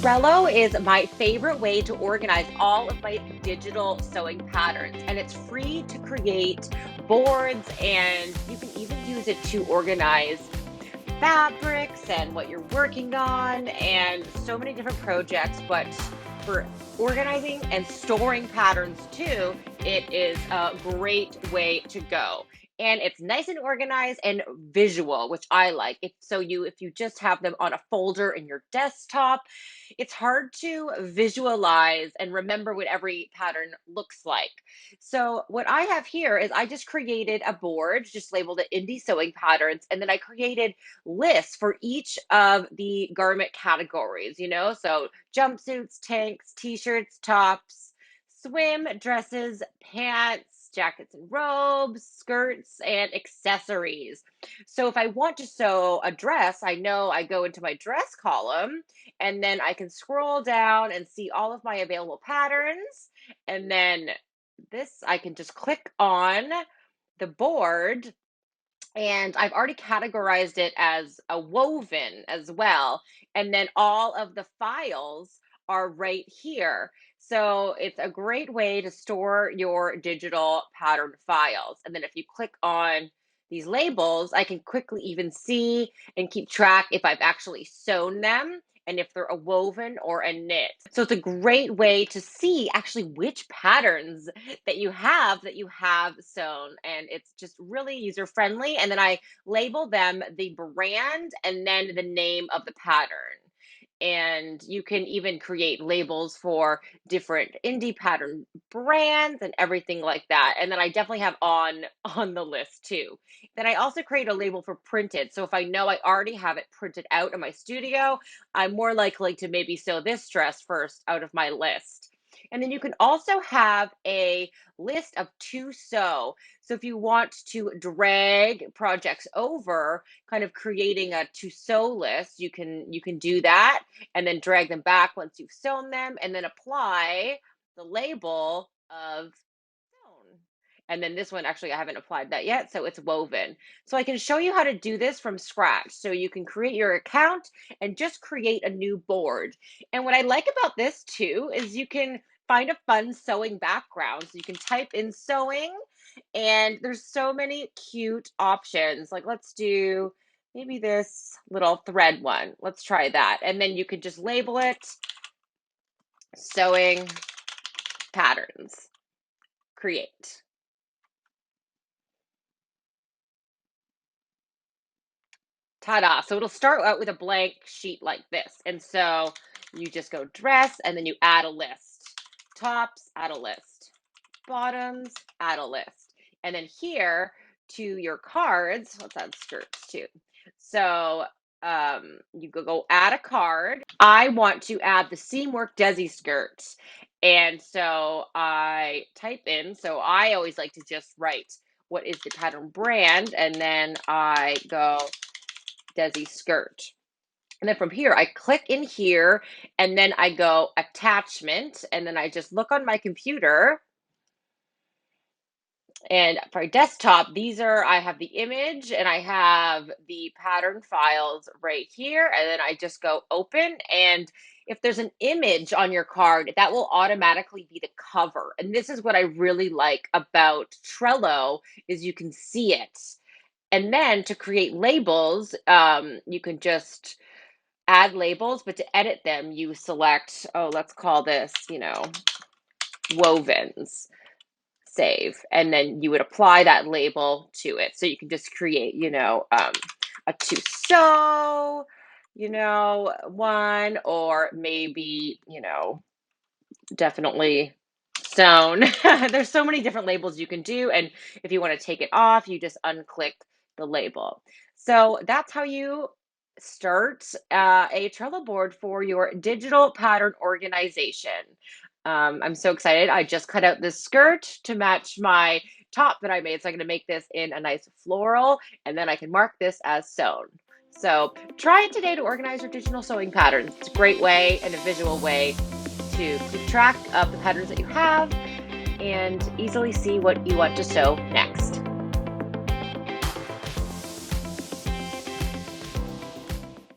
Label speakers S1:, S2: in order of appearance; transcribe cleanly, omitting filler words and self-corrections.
S1: Trello is my favorite way to organize all of my digital sewing patterns, and it's free to create boards, and you can even use it to organize fabrics and what you're working on and so many different projects. But for organizing and storing patterns too, it is a great way to go. And it's nice and organized and visual, which I like. If you just have them on a folder in your desktop, it's hard to visualize and remember what every pattern looks like. So what I have here is I just created a board, just labeled it indie sewing patterns, and then I created lists for each of the garment categories, so jumpsuits, tanks, t-shirts, tops, swim, dresses, pants, jackets and robes, skirts, and accessories. So if I want to sew a dress, I know I go into my dress column, and then I can scroll down and see all of my available patterns. And then this, I can just click on the board, and I've already categorized it as a woven as well. And then all of the files are right here. So it's a great way to store your digital pattern files. And then if you click on these labels, I can quickly even see and keep track if I've actually sewn them and if they're a woven or a knit. So it's a great way to see actually which patterns that you have sewn, and it's just really user friendly. And then I label them the brand and then the name of the pattern. And you can even create labels for different indie pattern brands and everything like that. And then I definitely have on the list too. Then I also create a label for printed. So if I know I already have it printed out in my studio, I'm more likely to maybe sew this dress first out of my list. And then you can also have a list of to sew. So if you want to drag projects over, kind of creating a to sew list, you can do that and then drag them back once you've sewn them, and then apply the label of sewn. And then this one, actually, I haven't applied that yet, so it's woven. So I can show you how to do this from scratch. So you can create your account and just create a new board. And what I like about this too is you can find a fun sewing background. So you can type in sewing, and there's so many cute options. Like, let's do maybe this little thread one. Let's try that. And then you could just label it sewing patterns, create. Ta-da. So it'll start out with a blank sheet like this. And so you just go dress, and then you add a list. Tops, add a list. Bottoms, add a list. And then here to your cards, let's add skirts too. So you go add a card. I want to add the seam work desi skirts. And so I type in, so I always like to just write what is the pattern brand, and then I go desi skirt. And then from here, I click in here, and then I go attachment, and then I just look on my computer. And for a desktop, I have the image and I have the pattern files right here. And then I just go open. And if there's an image on your card, that will automatically be the cover. And this is what I really like about Trello is you can see it. And then to create labels, you can just add labels, but to edit them, you select, oh, let's call this, wovens, save, and then you would apply that label to it. So you can just create, a to sew, one, or maybe, definitely sewn. There's so many different labels you can do. And if you want to take it off, you just unclick the label. So that's how you start a Trello board for your digital pattern organization. I'm so excited. I just cut out this skirt to match my top that I made. So I'm going to make this in a nice floral, and then I can mark this as sewn. So try it today to organize your digital sewing patterns. It's a great way and a visual way to keep track of the patterns that you have and easily see what you want to sew next.